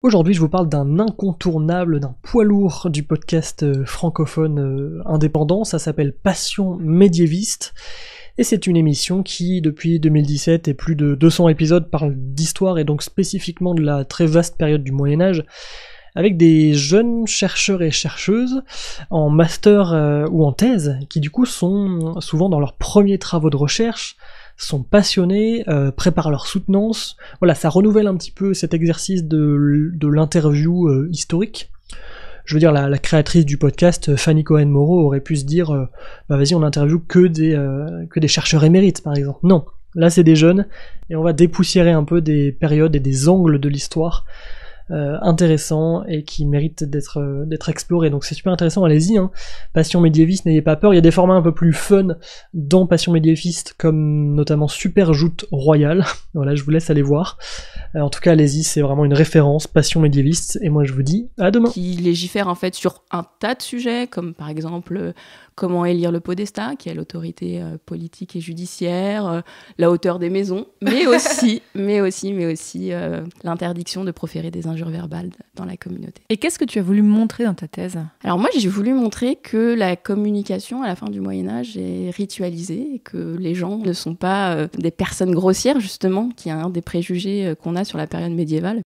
Aujourd'hui, je vous parle d'un incontournable, d'un poids lourd du podcast francophone indépendant. Ça s'appelle Passion médiéviste. Et c'est une émission qui, depuis 2017 et plus de 200 épisodes, parle d'histoire et donc spécifiquement de la très vaste période du Moyen-Âge, avec des jeunes chercheurs et chercheuses en master ou en thèse, qui du coup sont souvent dans leurs premiers travaux de recherche, sont passionnés, préparent leur soutenance. Voilà, ça renouvelle un petit peu cet exercice de l'interview historique. Je veux dire, la créatrice du podcast, Fanny Cohen-Moreau, aurait pu se dire bah vas-y, on interviewe que des chercheurs émérites, par exemple. Non, là c'est des jeunes, et on va dépoussiérer un peu des périodes et des angles de l'histoire intéressants et qui méritent d'être explorés. Donc c'est super intéressant, allez-y, hein. Passion médiéviste, n'ayez pas peur. Il y a des formats un peu plus fun dans Passion médiéviste, comme notamment Super Joute Royale. Voilà, je vous laisse aller voir. En tout cas, allez-y, c'est vraiment une référence, Passion médiéviste, et moi je vous dis à demain. Qui légifère en fait sur un tas de sujets, comme par exemple comment élire le podestat, qui est l'autorité politique et judiciaire, la hauteur des maisons, mais aussi l'interdiction de proférer des injures verbales dans la communauté. Et qu'est-ce que tu as voulu montrer dans ta thèse ? Alors moi, j'ai voulu montrer que la communication à la fin du Moyen-Âge est ritualisée, et que les gens ne sont pas des personnes grossières, justement, qui est un des préjugés qu'on a sur la période médiévale.